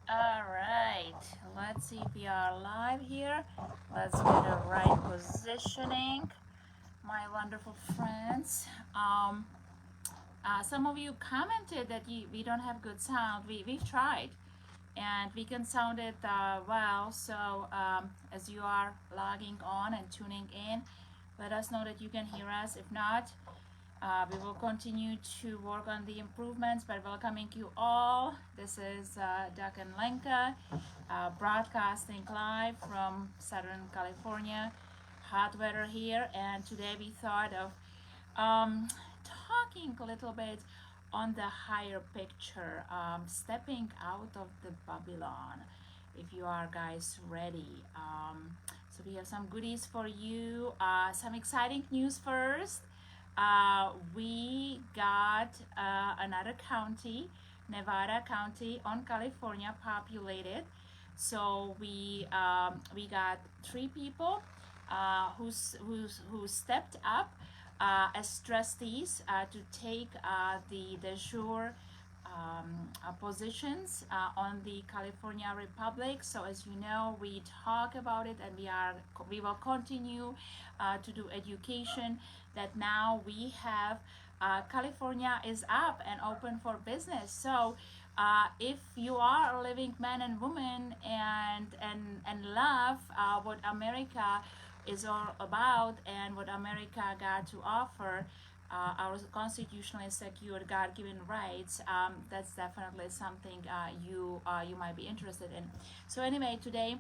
All right, let's see if we are live here. Let's get a right positioning, my wonderful friends. Some of you commented that we don't have good sound. We've tried, and we can sound it well. So as you are logging on and tuning in, let us know that you can hear us. If not, we will continue to work on the improvements, but welcoming you all. This is Doug and Lenka, broadcasting live from Southern California. Hot weather here, and today we thought of um, talking a little bit on the higher picture, stepping out of the Babylon. If you are guys ready, so we have some goodies for you. Some exciting news first. We got another county, Nevada County on California, populated. So we got 3 people who stepped up as trustees to take the de jure positions on the California Republic. So as you know, we talk about it, and we will continue to do education. That now we have California is up and open for business. So if you are a living man and woman and love what America is all about and what America got to offer, our constitutionally secured God-given rights, that's definitely something you might be interested in. So anyway, today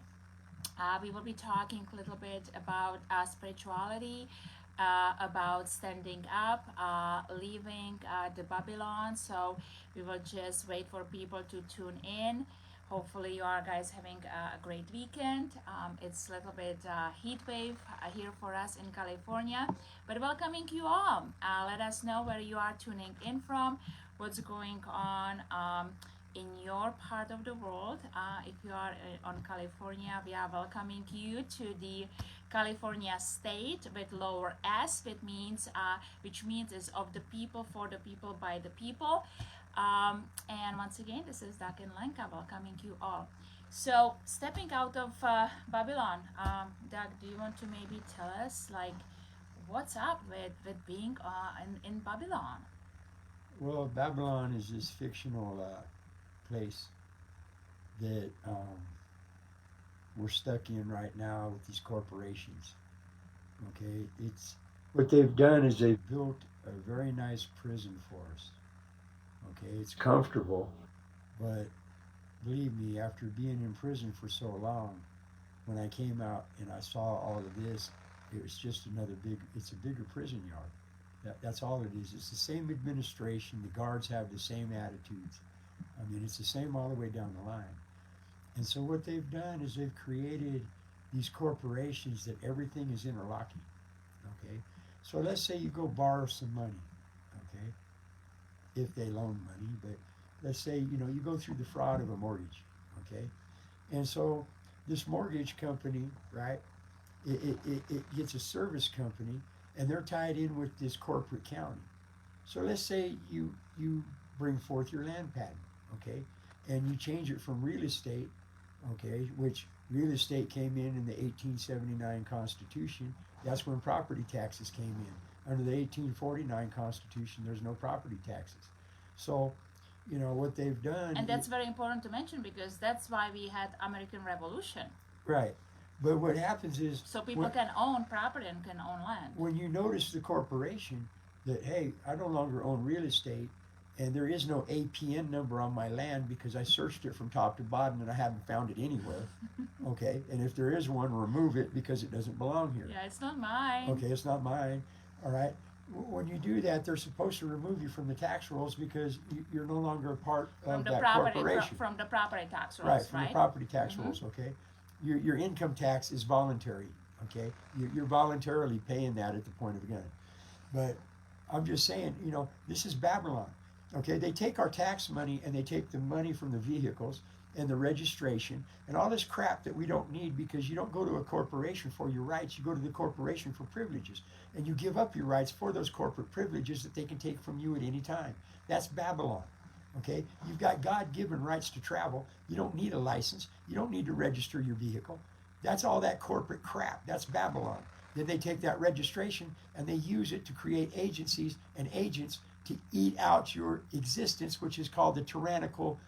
we will be talking a little bit about spirituality, about standing up, leaving the Babylon. So we will just wait for people to tune in. Hopefully you are guys having a great weekend. It's a little bit heat wave here for us in California, but welcoming you all. Let us know where you are tuning in from, what's going on in your part of the world. If you are on California, we are welcoming you to the California state with lower S, which means is of the people, for the people, by the people. And once again, this is Dak and Lenka welcoming you all. So stepping out of Babylon, Doug, do you want to maybe tell us like what's up with being in Babylon? Well, Babylon is this fictional place that we're stuck in right now with these corporations. Okay, it's what they've done is they've built a very nice prison for us. Okay, it's comfortable, but believe me, after being in prison for so long, when I came out and I saw all of this, it was just another big. It's a bigger prison yard. That's all it is. It's the same administration. The guards have the same attitudes. I mean, it's the same all the way down the line. And so what they've done is they've created these corporations that everything is interlocking. Okay, so let's say you go borrow some money. Okay, if they loan money, but let's say you go through the fraud of a mortgage. Okay, and so this mortgage company, right? It gets a service company, and they're tied in with this corporate county. So let's say you bring forth your land patent, okay, and you change it from real estate, okay, which real estate came in the 1879 Constitution. That's when property taxes came in. Under the 1849 Constitution, there's no property taxes. So, what they've done. And that's very important to mention because that's why we had American Revolution. Right. But what happens is so people can own property and can own land. When you notice the corporation that, hey, I no longer own real estate and there is no APN number on my land because I searched it from top to bottom and I haven't found it anywhere. Okay, and if there is one, remove it because it doesn't belong here. Yeah, it's not mine. Okay, it's not mine. All right. When you do that, they're supposed to remove you from the tax rolls because you're no longer a part of that corporation. From the property tax rolls, right? From the property tax rolls. Okay, your income tax is voluntary. Okay, you're voluntarily paying that at the point of a gun. But I'm just saying, this is Babylon. Okay, they take our tax money and they take the money from the vehicles and the registration and all this crap that we don't need because you don't go to a corporation for your rights. You go to the corporation for privileges. And you give up your rights for those corporate privileges that they can take from you at any time. That's Babylon. Okay, you've got God-given rights to travel. You don't need a license. You don't need to register your vehicle. That's all that corporate crap. That's Babylon. Then they take that registration and they use it to create agencies and agents to eat out your existence, which is called the tyrannical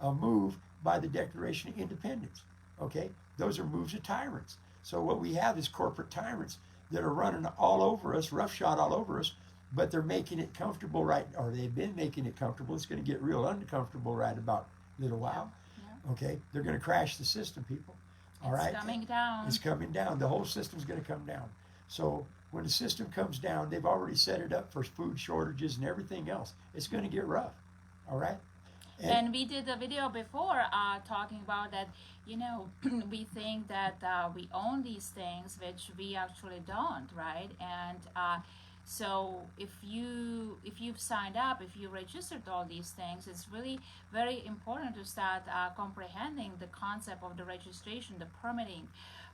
move by the Declaration of Independence. Okay, those are moves of tyrants. So what we have is corporate tyrants that are running all over us, roughshod all over us, but they're making it comfortable, right? Or they've been making it comfortable. It's going to get real uncomfortable right about a little while. Yeah. Okay, they're going to crash the system, people. All right, It's coming down. it's coming down. The whole system's going to come down. So when the system comes down, they've already set it up for food shortages and everything else. It's going to get rough. All right. And we did a video before talking about that. You know, we think that we own these things, which we actually don't, right? And so if you've signed up, if you registered all these things, it's really very important to start comprehending the concept of the registration, the permitting.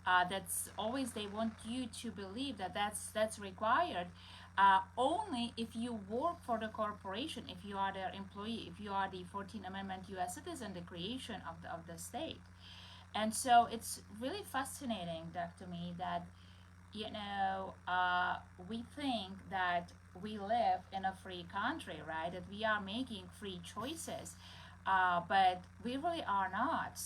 That's always they want you to believe that that's required. Only if you work for the corporation, if you are their employee, if you are the 14th Amendment U.S. citizen, the creation of the state. And so it's really fascinating, Doc, to me that, we think that we live in a free country, right? That we are making free choices, but we really are not.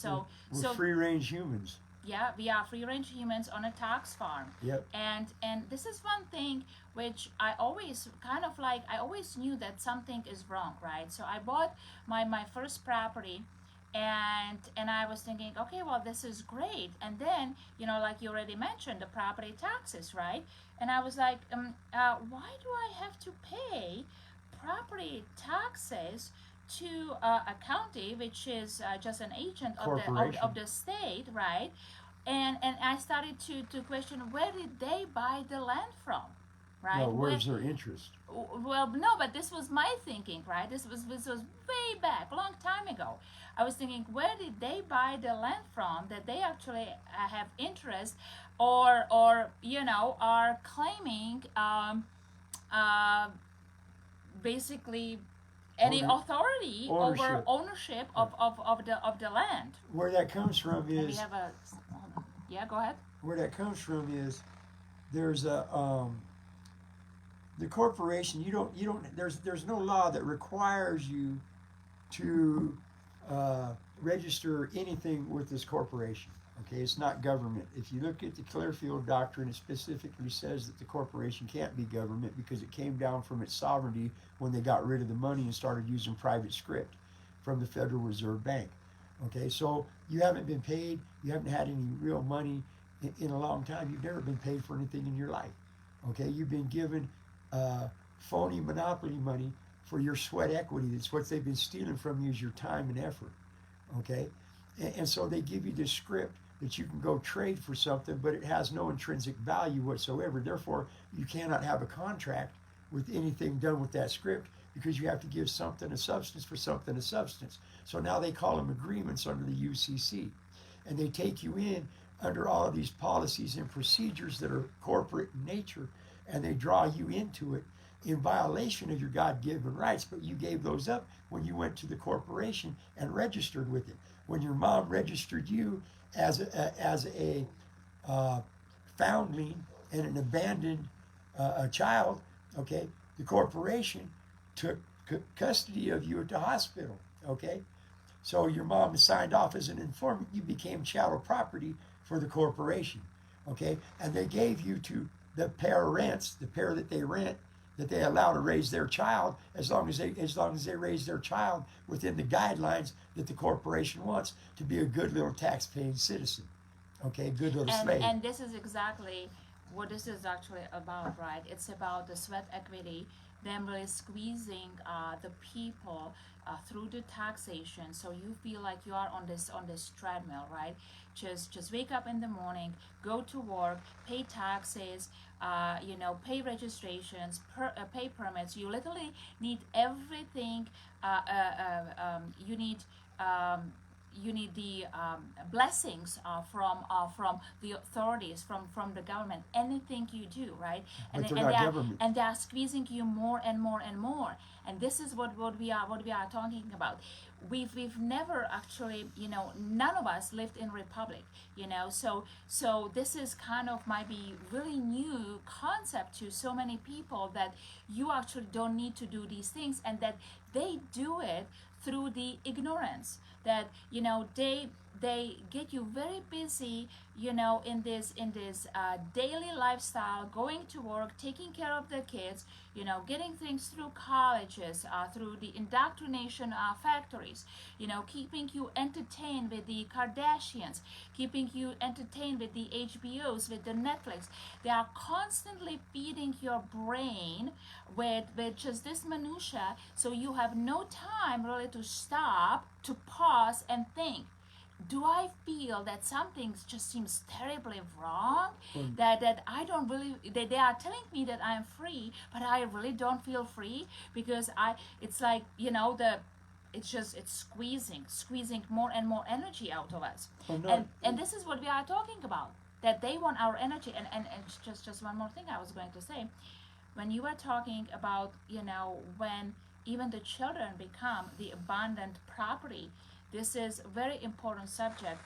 We're free range humans. Yeah, we are free range humans on a tax farm. Yep. And this is one thing which I always kind of like, I always knew that something is wrong, right? So I bought my first property, and I was thinking, okay, well, this is great. And then, like you already mentioned, the property taxes, right? And I was like, why do I have to pay property taxes to a county, which is just an agent of the state, right? And I started to question, where did they buy the land from, right? No, where's their interest? Well, no, but this was my thinking, right? This was way back, a long time ago. I was thinking, where did they buy the land from that they actually have interest, or are claiming uh, basically any authority over ownership of the land. Where that comes from And we is have a yeah, go ahead. where that comes from is there's a the corporation. You don't. There's no law that requires you to register anything with this corporation. Okay, it's not government. If you look at the Clearfield Doctrine, it specifically says that the corporation can't be government because it came down from its sovereignty when they got rid of the money and started using private script from the Federal Reserve Bank. Okay, so you haven't been paid, you haven't had any real money in a long time. You've never been paid for anything in your life. Okay, you've been given phony monopoly money for your sweat equity. That's what they've been stealing from you, is your time and effort. Okay, and so they give you this script that you can go trade for something, but it has no intrinsic value whatsoever. Therefore, you cannot have a contract with anything done with that script, because you have to give something a substance for something a substance. So now they call them agreements under the UCC. And they take you in under all of these policies and procedures that are corporate in nature, and they draw you into it in violation of your God-given rights, but you gave those up when you went to the corporation and registered with it. When your mom registered you as a foundling and an abandoned a child, okay, the corporation took custody of you at the hospital, okay? So your mom signed off as an informant. You became chattel property for the corporation, okay? And they gave you to the parents, the pair that they rent, that they allow to raise their child, as long as they raise their child within the guidelines that the corporation wants, to be a good little tax-paying citizen, okay? Good little slave. And this is exactly what this is actually about, right? It's about the sweat equity, them really squeezing the people through the taxation, so you feel like you are on this treadmill, right? Just wake up in the morning, go to work, pay taxes, pay registrations, pay permits. You literally need everything. You need you need the blessings from the authorities, from the government. Anything you do, right? But they're And not government. they are squeezing you more and more and more. And this is what we are talking about. We've never actually, none of us lived in republic, so this is kind of might be really new concept to so many people, that you actually don't need to do these things, and that they do it through the ignorance, that they get you very busy, in this daily lifestyle, going to work, taking care of the kids, getting things through colleges, through the indoctrination factories, keeping you entertained with the Kardashians, keeping you entertained with the HBOs, with the Netflix. They are constantly feeding your brain with just this minutia, so you have no time really to stop, to pause and think, do I feel that something just seems terribly wrong? That I don't really, they are telling me that I am free, but I really don't feel free, because it's like, it's squeezing more and more energy out of us. Well, no, And this is what we are talking about, that they want our energy. And just one more thing I was going to say, when you were talking about, when even the children become the abundant property, this is a very important subject,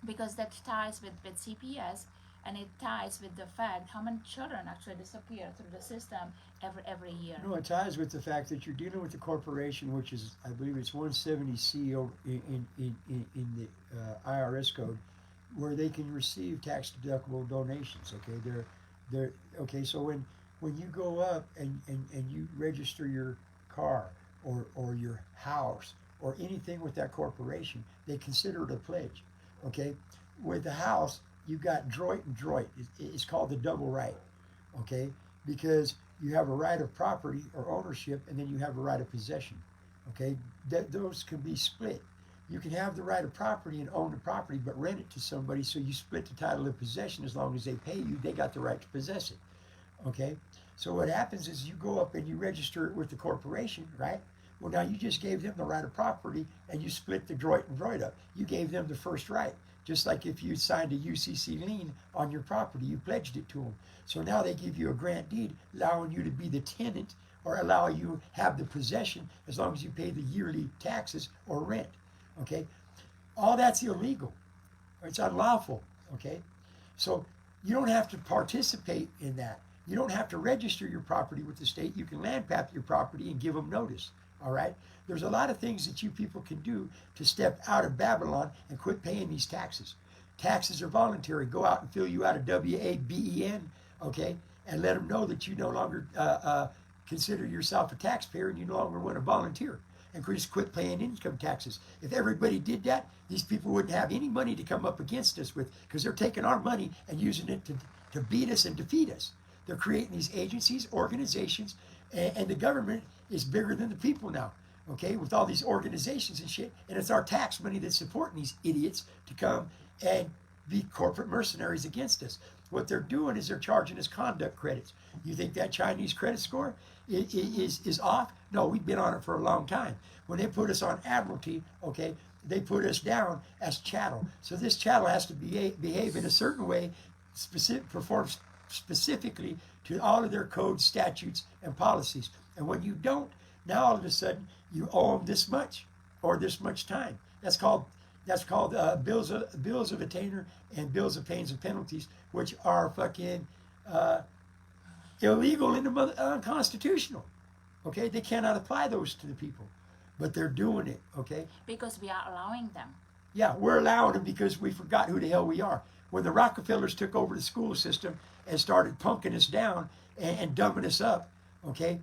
because that ties with CPS, and it ties with the fact how many children actually disappear through the system every year. no, it ties with the fact that you're dealing with the corporation, which is, I believe it's 170C in the IRS code, where they can receive tax deductible donations. Okay, they're okay. So when you go up and you register your car or your house or anything with that corporation, they consider it a pledge. Okay, with the house, you've got droit and droit. It's called the double right. Okay, because you have a right of property or ownership, and then you have a right of possession. Okay, those can be split. You can have the right of property and own the property, but rent it to somebody, so you split the title of possession. As long as they pay you, they got the right to possess it. Okay, so what happens is you go up and you register it with the corporation, right? Well, now you just gave them the right of property, and you split the droit and droit up. You gave them the first right. Just like if you signed a UCC lien on your property, you pledged it to them. So now they give you a grant deed allowing you to be the tenant, or allow you have the possession, as long as you pay the yearly taxes or rent. Okay, all that's illegal. It's unlawful. Okay, so you don't have to participate in that. You don't have to register your property with the state. You can land pat your property and give them notice. All right, there's a lot of things that you people can do to step out of Babylon and quit paying these taxes. Taxes are voluntary. Go out and fill you out a WABEN, okay, and let them know that you no longer consider yourself a taxpayer, and you no longer want to volunteer, and just quit paying income taxes. If everybody did that, these people wouldn't have any money to come up against us with, because they're taking our money and using it to beat us and defeat us. They're creating these agencies, organizations, and the government is bigger than the people now, okay, with all these organizations and shit. And it's our tax money that's supporting these idiots to come and be corporate mercenaries against us. What they're doing is they're charging us conduct credits. You think that Chinese credit score is off? No, we've been on it for a long time. When they put us on admiralty, okay, they put us down as chattel. So this chattel has to behave in a certain way, perform specifically to all of their codes, statutes, and policies. And when you don't, now all of a sudden you owe them this much or this much time. That's called bills of attainder and bills of pains and penalties, which are fucking illegal and unconstitutional. Okay, they cannot apply those to the people, but they're doing it. Okay, because we are allowing them. Yeah, we're allowing them because we forgot who the hell we are. When the Rockefellers took over the school system and started punking us down and dumbing us up, okay,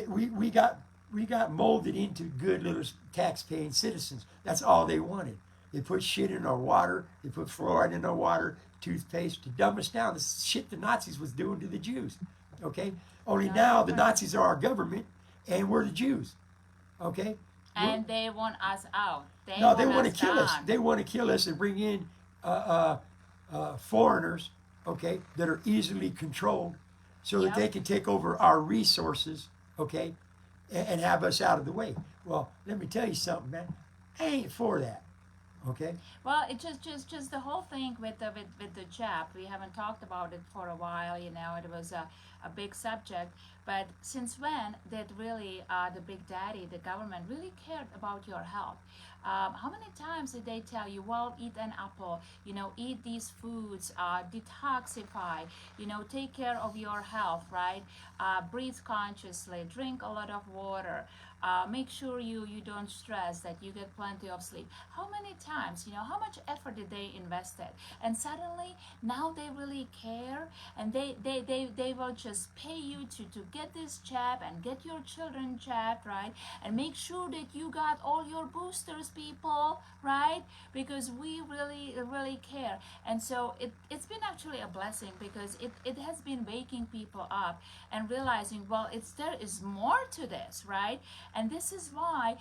we got molded into good little tax-paying citizens. That's all they wanted. They put shit in our water. They put fluoride in our water, toothpaste, to dumb us down. This is shit the Nazis was doing to the Jews. Okay? Only now the Nazis are our government and we're the Jews. Okay? And they want us out. They want to kill us. They want to kill us and bring in foreigners, okay, that are easily controlled, so that they can take over our resources, okay, and have us out of the way. Well, let me tell you something, man. I ain't for that. Okay? Well, it just the whole thing with the jab. We haven't talked about it for a while. It was a big subject. But since when did really the big daddy, the government, really cared about your health? How many times did they tell you, well, eat an apple, eat these foods, detoxify, take care of your health, right? Breathe consciously, drink a lot of water, make sure you don't stress, that you get plenty of sleep. How many times, how much effort did they invest it? And suddenly now they really care, and they will just pay you to get this jab and get your children jabbed, right? And make sure that you got all your boosters, people, right? Because we really care. And so it's been actually a blessing, because it has been waking people up and realizing, well, there is more to this, right? And this is why,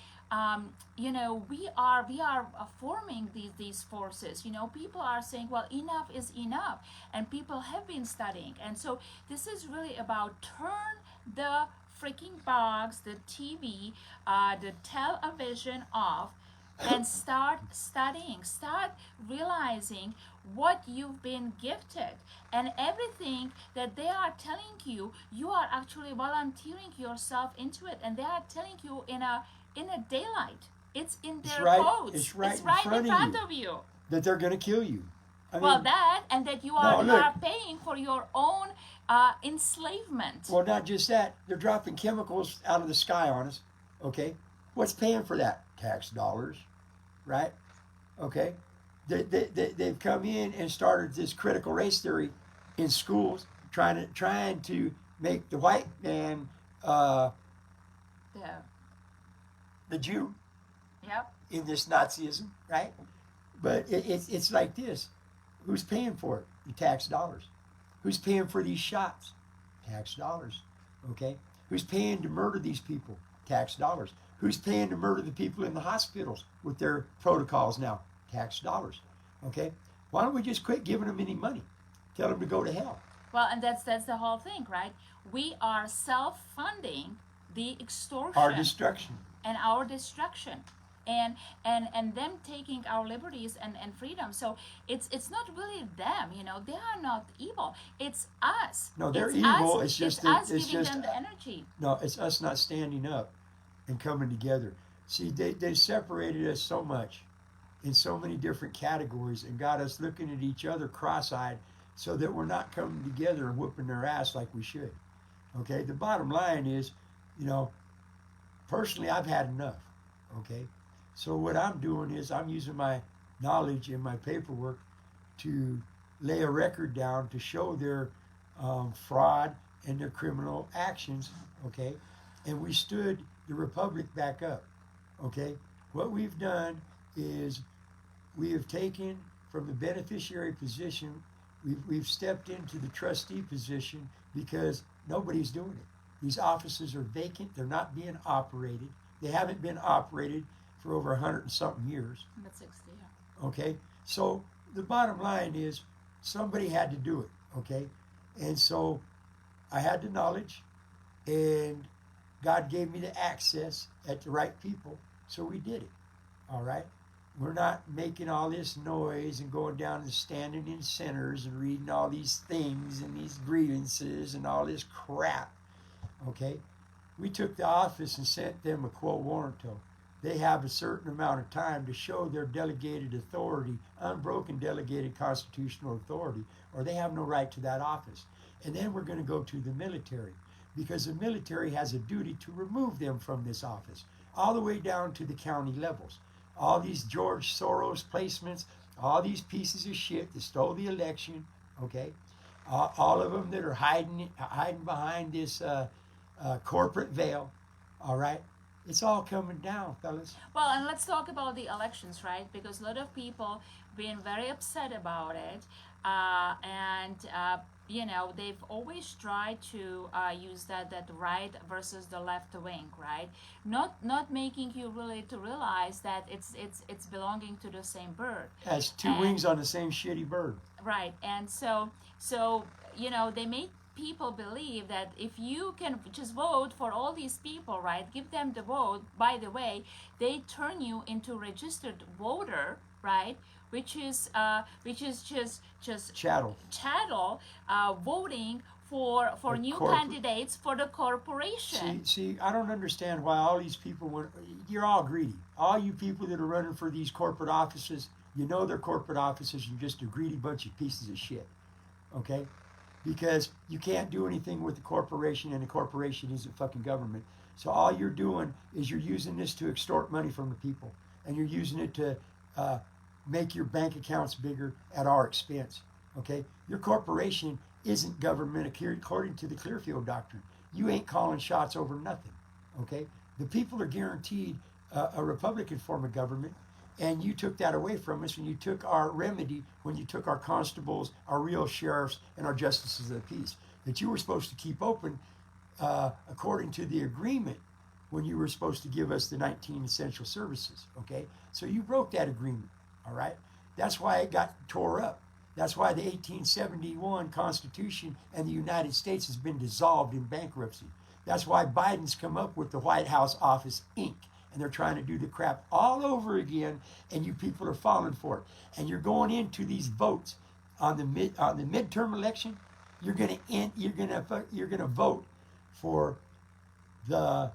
we are forming these forces. People are saying, well, enough is enough, and people have been studying. And so this is really about turn the freaking box, the TV, the television off, and start studying, start realizing what you've been gifted, and everything that they are telling you, you are actually volunteering yourself into it, and they are telling you in a daylight. It's in It's their right. codes. It's right It's in right in front of front you of you. that they're going to kill you. I Well, mean, that, and that you are no, you look. are paying for your own enslavement. Well, not just that. They're dropping chemicals out of the sky on us. Okay, what's paying for that? Tax dollars, right? Okay, they've come in and started this critical race theory in schools, trying to make the white man Yeah. the Jew Yep. in this Nazism, right? But it's like this: who's paying for it? The tax dollars. Who's paying for these shots? Tax dollars. Okay, who's paying to murder these people? Tax dollars. Who's paying to murder the people in the hospitals with their protocols now? Tax dollars. Okay, why don't we just quit giving them any money? Tell them to go to hell. Well, and that's the whole thing, right? We are self-funding the Our extortion destruction. and our destruction, and them taking our liberties and freedom. So it's not really them, they are not evil. It's us. No, they're It's evil. us. It's It's just that us it's giving just them the energy. no. It's us not standing up and coming together. See, they separated us so much in so many different categories and got us looking at each other cross-eyed, so that we're not coming together and whooping their ass like we should. Okay, the bottom line is, you know, personally, I've had enough. Okay, so what I'm doing is I'm using my knowledge and my paperwork to lay a record down to show their fraud and their criminal actions. Okay, and we stood the republic back up. Okay, what we've done is we have taken from the beneficiary position, we've stepped into the trustee position, because nobody's doing it. These offices are vacant. They're not being operated. They haven't been operated for over 100 and something years. But 60, yeah. Okay, so the bottom line is somebody had to do it. Okay, and so I had the knowledge, and God gave me the access at the right people, so we did it. All right, we're not making all this noise and going down and standing in centers and reading all these things and these grievances and all this crap. Okay, we took the office and sent them a quo warranto. They have a certain amount of time to show their delegated authority, unbroken delegated constitutional authority, or they have no right to that office. And then we're going to go to the military, because the military has a duty to remove them from this office, all the way down to the county levels. All these George Soros placements, all these pieces of shit that stole the election, okay? All of them that are hiding behind this corporate veil, all right? It's all coming down, fellas. Well, and let's talk about the elections, right? Because a lot of people been very upset about it, and they've always tried to use that right versus the left wing, right? Not making you really to realize that it's belonging to the same bird. Has two And wings on the same shitty bird. right, and so they made people believe that if you can just vote for all these people, right, give them the vote, by the way, they turn you into registered voter, right, which is just Chattel. chattel, voting for A new corporate. candidates for the corporation. See, I don't understand why all these people want. You're all greedy. All you people that are running for these corporate offices, you know they're corporate offices. You're just a greedy bunch of pieces of shit. Okay, because you can't do anything with the corporation, and the corporation isn't fucking government. So all you're doing is you're using this to extort money from the people, and you're using it to uh, make your bank accounts bigger at our expense. Okay, your corporation isn't government according to the Clearfield Doctrine. You ain't calling shots over nothing. Okay, the people are guaranteed a Republican form of government, and you took that away from us, and you took our remedy when you took our constables, our real sheriffs, and our justices of the peace that you were supposed to keep open according to the agreement when you were supposed to give us the 19 essential services. Okay, so you broke that agreement. All right, that's why it got tore up. That's why the 1871 Constitution and the United States has been dissolved in bankruptcy. That's why Biden's come up with the White House Office Inc. And they're trying to do the crap all over again, and you people are falling for it. And you're going into these votes on the midterm election. You're gonna vote for the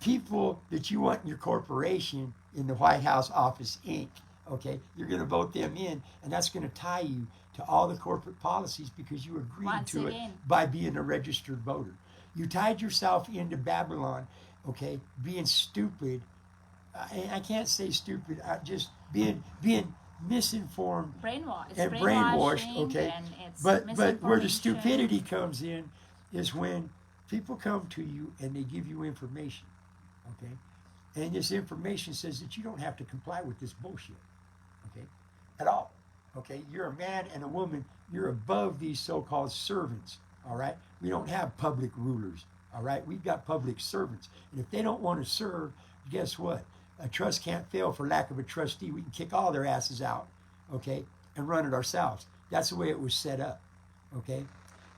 people that you want in your corporation in the White House Office Inc. Okay, you're going to vote them in, and that's going to tie you to all the corporate policies because you agreed Once to again. it by being a registered voter. You tied yourself into Babylon, okay, being stupid. I can't say stupid. Just being misinformed Brainwash. and It's brainwashed. brainwashing, Okay, and it's but where the misinformation. stupidity comes in is when people come to you and they give you information. Okay, and this information says that you don't have to comply with this bullshit. Okay, at all. Okay, you're a man and a woman. You're above these so-called servants. All right, we don't have public rulers. All right, we've got public servants, and if they don't want to serve, guess what? A trust can't fail for lack of a trustee. We can kick all their asses out, okay, and run it ourselves. That's the way it was set up, okay?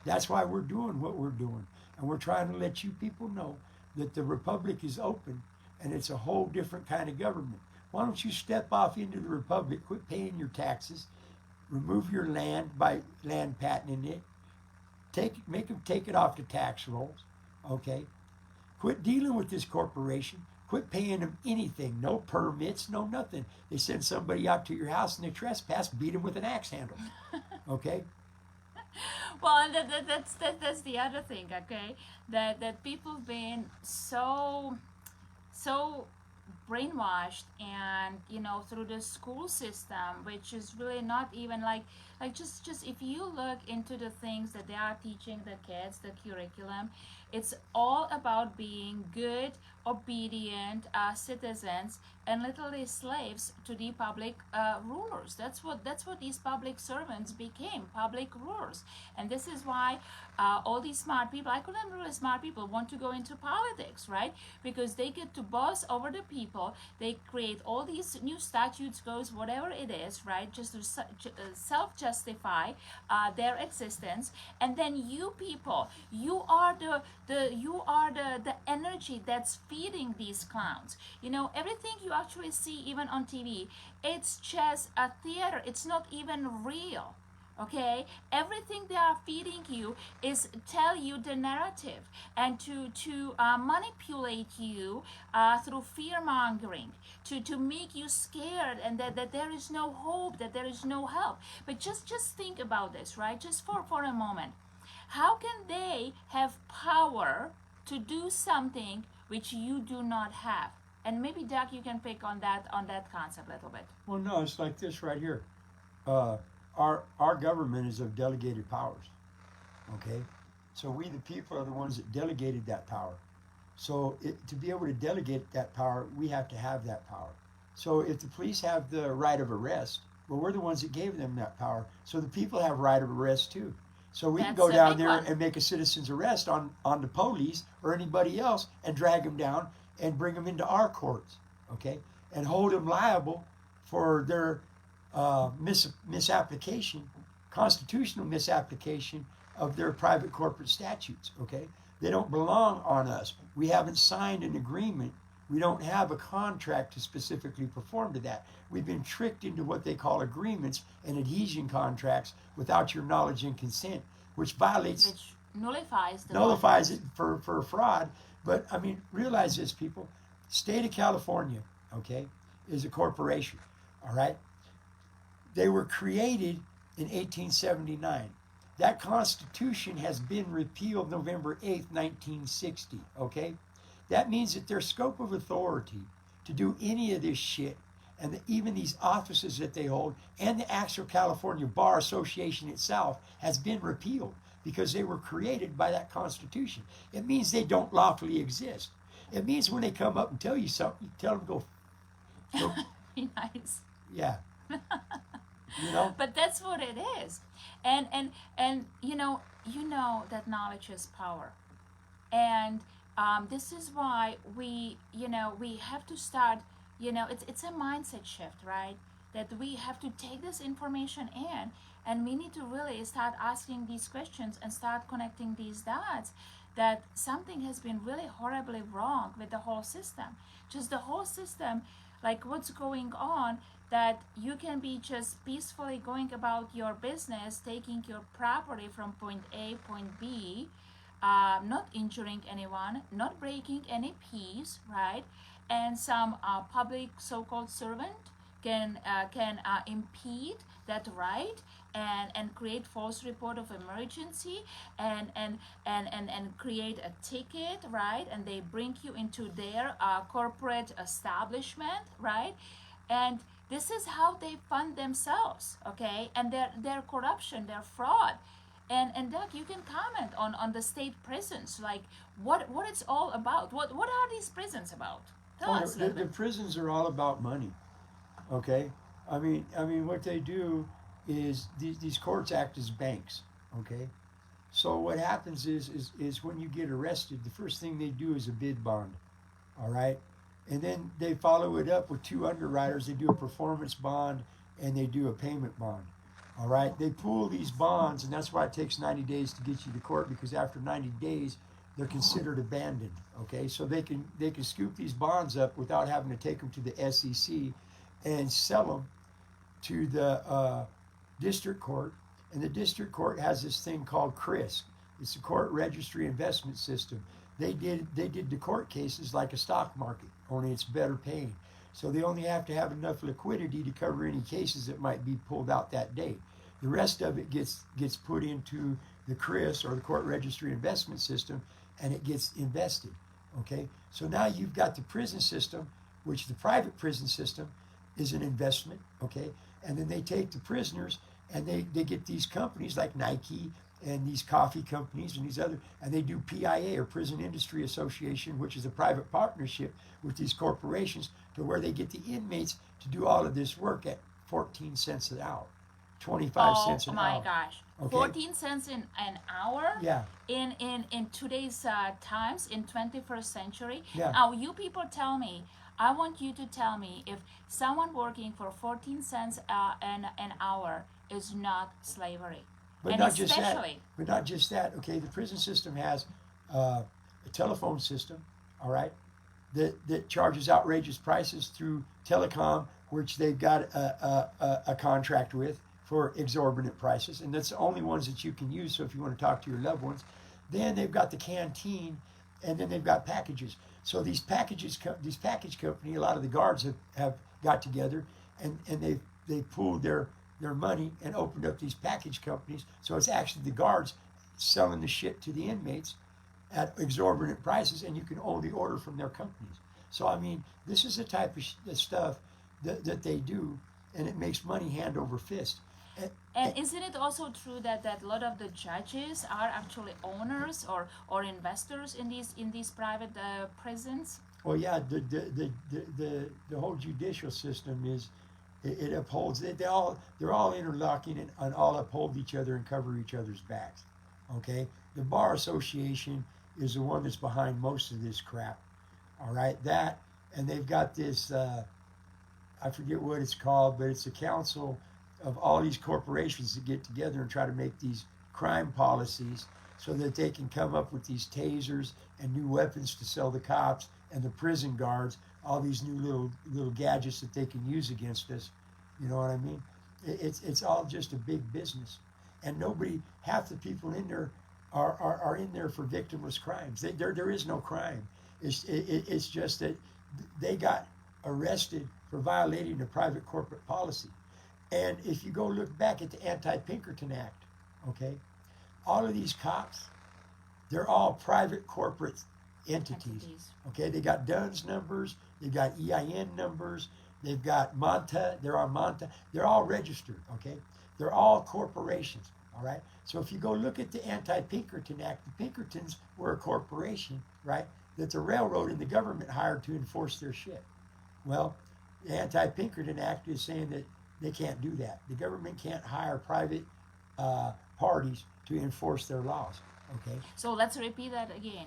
That's why we're doing what we're doing, and we're trying to let you people know that the republic is open, and it's a whole different kind of government. Why don't you step off into the republic, quit paying your taxes, remove your land by land patenting it, make them take it off the tax rolls, okay? Quit dealing with this corporation. Quit paying them anything. No permits, no nothing. They send somebody out to your house and they trespass, beat them with an axe handle, okay? Well, that's the other thing, okay? That people been so brainwashed, and through the school system, which is really not even like just if you look into the things that they are teaching the kids, the curriculum, it's all about being good, obedient citizens, and literally slaves to the public rulers. That's what these public servants became, public rulers. And this is why all these smart people, I call them really smart people, want to go into politics, right? Because they get to boss over the people. They create all these new statutes, goes whatever it is, right? Just to self-justify their existence. And then you people, you are the energy that's feeding these clowns. Everything you actually see even on TV, it's just a theater. It's not even real. Okay, everything they are feeding you is tell you the narrative, and to manipulate you through fear mongering, to make you scared, and that there is no hope, that there is no help. But just think about this, right? Just for a moment. How can they have power to do something which you do not have? And maybe Doug, you can pick on that concept a little bit. Well, no, it's like this right here. Uh, our government is of delegated powers, okay? So we, the people, are the ones that delegated that power. So to be able to delegate that power, we have to have that power. So if the police have the right of arrest, well, we're the ones that gave them that power. So the people have right of arrest too. So we can go down there and make a citizen's arrest on the police or anybody else and drag them down and bring them into our courts, okay? And hold them liable for their misapplication, constitutional misapplication of their private corporate statutes, okay? They don't belong on us. We haven't signed an agreement. We don't have a contract to specifically perform to that. We've been tricked into what they call agreements and adhesion contracts without your knowledge and consent, which violates, which nullifies the nullifies it contract. for fraud. But I mean, realize this, people. State of California, okay, is a corporation, all right? They were created in 1879. That Constitution has been repealed November 8th, 1960, okay? That means that their scope of authority to do any of this shit, and even these offices that they hold, and the actual California Bar Association itself, has been repealed because they were created by that Constitution. It means they don't lawfully exist. It means when they come up and tell you something, you tell them go Nice. yeah, you know? But that's what it is. And you know that knowledge is power. And this is why we have to start, it's a mindset shift, right? That we have to take this information in, and we need to really start asking these questions and start connecting these dots, that something has been really horribly wrong with the whole system. Just the whole system, like what's going on, that you can be just peacefully going about your business, taking your property from point A, point B, not injuring anyone, not breaking any peace, right? And some public so-called servant can impede that right, and create false report of emergency, and create a ticket, right? And they bring you into their corporate establishment, right? And this is how they fund themselves, okay? And their corruption, their fraud. And Doug, you can comment on the state prisons, like what it's all about. What are these prisons about? Tell us a little The bit. prisons are all about money, okay? I mean, what they do is these courts act as banks, okay? So what happens is when you get arrested, the first thing they do is a bid bond, all right? And then they follow it up with two underwriters. They do a performance bond and they do a payment bond, all right? They pool these bonds, and that's why it takes 90 days to get you to court, because after 90 days, they're considered abandoned, okay? So they can scoop these bonds up without having to take them to the SEC and sell them to the district court, and the district court has this thing called CRISC. It's the Court Registry Investment System. They did the court cases like a stock market, only it's better paying. So they only have to have enough liquidity to cover any cases that might be pulled out that day. The rest of it gets put into the CRISC, or the Court Registry Investment System, and it gets invested. Okay, so now you've got the prison system, which the private prison system is an investment. Okay, and then they take the prisoners and they get these companies like Nike and these coffee companies and these other, and they do PIA, or Prison Industry Association, which is a private partnership with these corporations, to where they get the inmates to do all of this work at 14 cents an hour, 25 Oh cents an my hour. gosh. Okay. 14 cents in an hour? Yeah. In today's times, in 21st century. Yeah. Now, you people tell me, I want you to tell me if someone working for 14 cents an hour is not slavery. But And not just that. especially, But not just that. Okay, the prison system has a telephone system, all right, that charges outrageous prices through telecom, which they've got a contract with for exorbitant prices, and that's the only ones that you can use. So if you want to talk to your loved ones, then they've got the canteen, and then they've got packages. So these package company, a lot of the guards have got together, and they've pooled their money and opened up these package companies. So it's actually the guards selling the shit to the inmates at exorbitant prices, and you can only order from their companies. So I mean, this is the type of stuff that they do, and it makes money hand over fist. and isn't it also true that a lot of the judges are actually owners or investors in these private prisons? Well, yeah, the whole judicial system is, it upholds, they're all interlocking and all uphold each other and cover each other's backs. Okay, the bar association is the one that's behind most of this crap. All right, that, and they've got this, I forget what it's called, but it's a council of all these corporations that get together and try to make these crime policies so that they can come up with these tasers and new weapons to sell the cops and the prison guards, all these new little gadgets that they can use against us. You know what I mean? It's all just a big business, and nobody, half the people in there are in there for victimless crimes. There is no crime. It's just that they got arrested for violating a private corporate policy. And if you go look back at the Anti-Pinkerton Act, okay, all of these cops, they're all private corporate entities. Okay, they got DUNS numbers, they got EIN numbers, they've got Monta, they're on Monta, they're all registered, okay? They're all corporations, all right? So if you go look at the Anti-Pinkerton Act, the Pinkertons were a corporation, right, that the railroad and the government hired to enforce their shit. Well, the Anti-Pinkerton Act is saying that they can't do that. The government can't hire private parties to enforce their laws, okay? So let's repeat that again.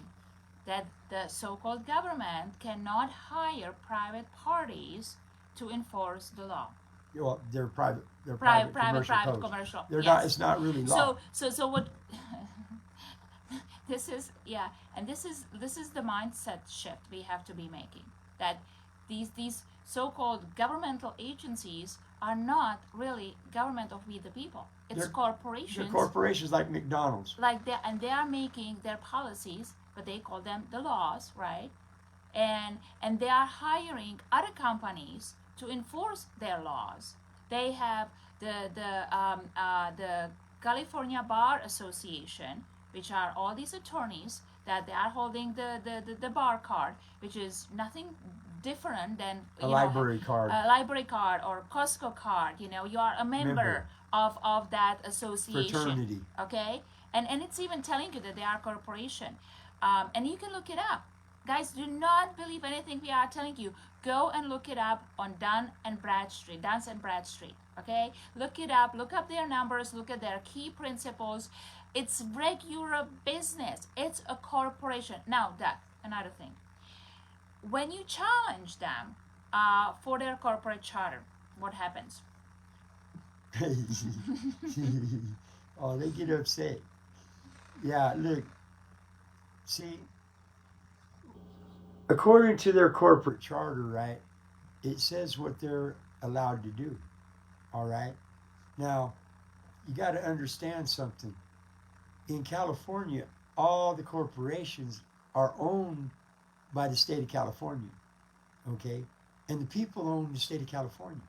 That the so-called government cannot hire private parties to enforce the law. Well, they're private Commercial. They're yes. not. It's not really law. So what? This is and this is the mindset shift we have to be making. That these so-called governmental agencies are not really government of we the people. It's corporations. They're corporations like McDonald's. They are making their policies, but they call them the laws, right? And they are hiring other companies to enforce their laws. They have the California Bar Association, which are all these attorneys that they are holding the bar card, which is nothing different than a library card or Costco card. You are a member of that association. Fraternity. Okay, and it's even telling you that they are a corporation, and you can look it up. Guys, do not believe anything we are telling you. Go and look it up on Duns and Bradstreet. Okay, look it up. Look up their numbers. Look at their key principles. It's regular business. It's a corporation. Now, Doug, another thing. When you challenge them for their corporate charter, what happens? Oh, they get upset. Yeah, look. See, according to their corporate charter, right, it says what they're allowed to do. All right? Now, you got to understand something. In California, all the corporations are owned by the state of California, okay? And the people own the state of California.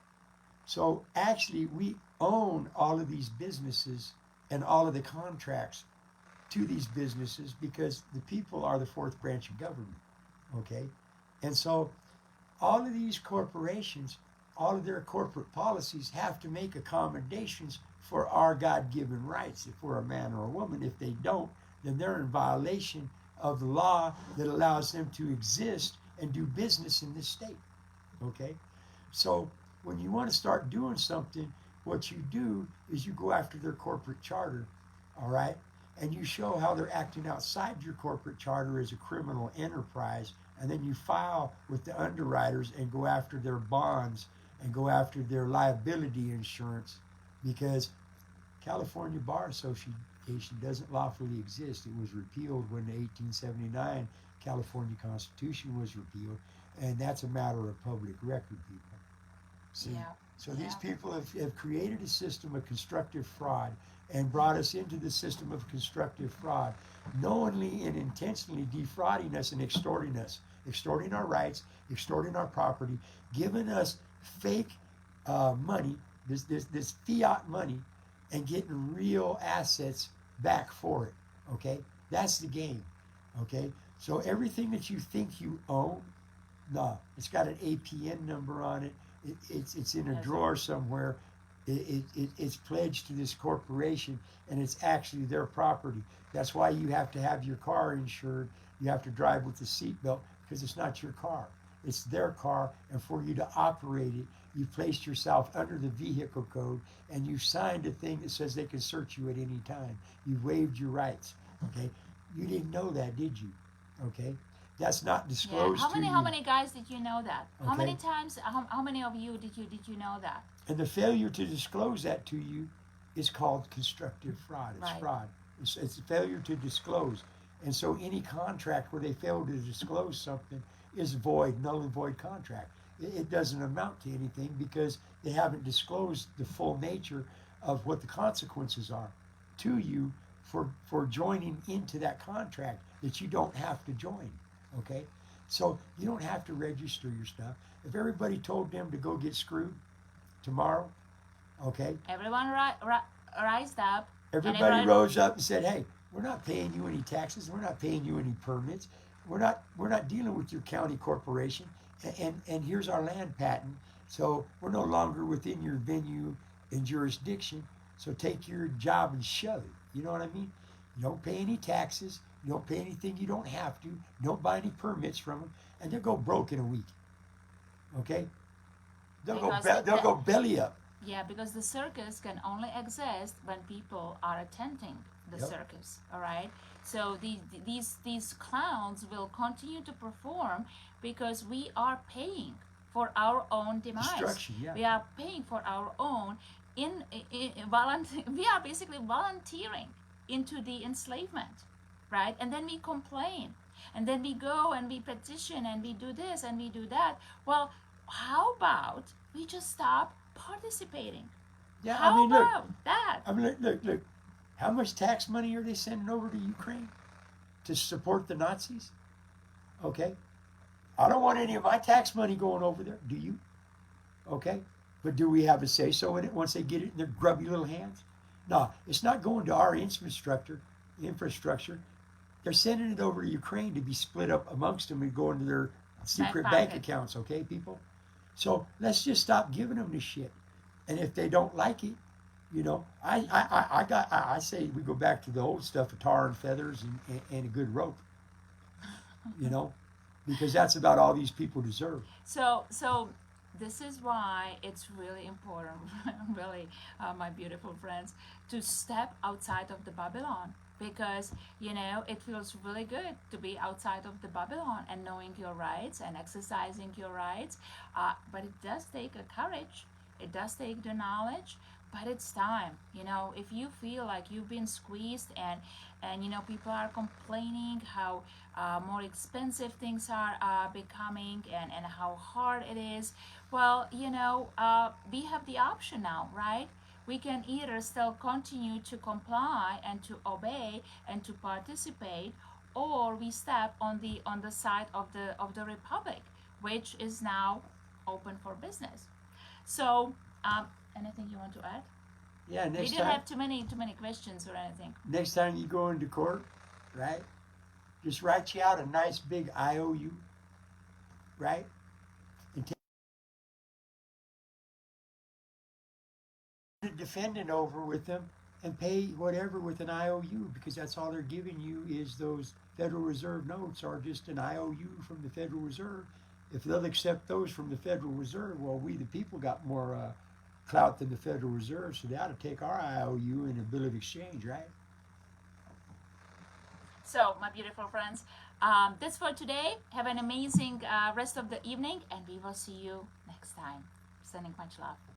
So actually, we own all of these businesses and all of the contracts to these businesses because the people are the fourth branch of government, okay? And so all of these corporations, all of their corporate policies have to make accommodations for our God-given rights if we're a man or a woman. If they don't, then they're in violation of the law that allows them to exist and do business in this state, okay? So when you want to start doing something, what you do is you go after their corporate charter, all right? And you show how they're acting outside your corporate charter as a criminal enterprise, and then you file with the underwriters and go after their bonds and go after their liability insurance, because California Bar Association doesn't lawfully exist. It was repealed when the 1879 California Constitution was repealed, and that's a matter of public record, people. See? Yeah. So these people have created a system of constructive fraud and brought us into the system of constructive fraud, knowingly and intentionally defrauding us and extorting our rights, extorting our property, giving us fake money, this fiat money, and getting real assets back for it, okay? That's the game, okay? So everything that you think you own, no, it's got an APN number on it. It's in a drawer somewhere. It's pledged to this corporation, and it's actually their property. That's why you have to have your car insured. You have to drive with the seatbelt, because it's not your car. It's their car, and for you to operate it, you placed yourself under the vehicle code, and you signed a thing that says they can search you at any time. You waived your rights, okay? You didn't know that, did you? Okay? That's not disclosed to you. How many guys did you know that? Okay. How many times? How many of you did you know that? And the failure to disclose that to you is called constructive fraud. It's Right. fraud. It's a failure to disclose. And so any contract where they fail to disclose something is void, null and void contract. It doesn't amount to anything because they haven't disclosed the full nature of what the consequences are to you for joining into that contract that you don't have to join. Okay? So you don't have to register your stuff. If everybody told them to go get screwed tomorrow, okay, Everyone rised up, and everybody everyone. rose up and said, "Hey, we're not paying you any taxes. We're not paying you any permits. We're not dealing with your county corporation. And here's our land patent. So we're no longer within your venue and jurisdiction. So take your job and shove it. You know what I mean? You don't pay any taxes. You don't pay anything you don't have to. You don't buy any permits from them, and they'll go broke in a week. Okay? Because They'll go belly up. yeah, because the circus can only exist when people are attending the Yep. circus. All right. So these clowns will continue to perform because we are paying for our own demise. Destruction. Yeah. We are paying for our own we are basically volunteering into the enslavement, right? And then we complain, and then we go and we petition and we do this and we do that. Well, how about we just stop participating? Yeah. I How mean, look. about that? I mean, look. How much tax money are they sending over to Ukraine to support the Nazis? Okay. I don't want any of my tax money going over there. Do you? Okay. But do we have a say so in it once they get it in their grubby little hands? No, it's not going to our infrastructure. They're sending it over to Ukraine to be split up amongst them and go into their secret bank accounts, okay, people? So let's just stop giving them this shit. And if they don't like it, I say we go back to the old stuff of tar and feathers and a good rope, because that's about all these people deserve. So this is why it's really important, really, my beautiful friends, to step outside of the Babylon, because it feels really good to be outside of the Babylon and knowing your rights and exercising your rights, but it does take a courage. It does take the knowledge, but it's time. If you feel like you've been squeezed and people are complaining how more expensive things are becoming and how hard it is, well, we have the option now, right? We can either still continue to comply and to obey and to participate, or we step on the side of the republic, which is now open for business. So, anything you want to add? Yeah, We next didn't time have too many questions or anything. next time you go into court, right? Just write you out a nice big IOU, right? And take the defendant over with them and pay whatever with an IOU, because that's all they're giving you is those Federal Reserve notes are just an IOU from the Federal Reserve. If they'll accept those from the Federal Reserve, well, we the people got more clout than the Federal Reserve, so they ought to take our IOU in a bill of exchange, right? So, my beautiful friends, that's for today. Have an amazing rest of the evening, and we will see you next time. Sending much love.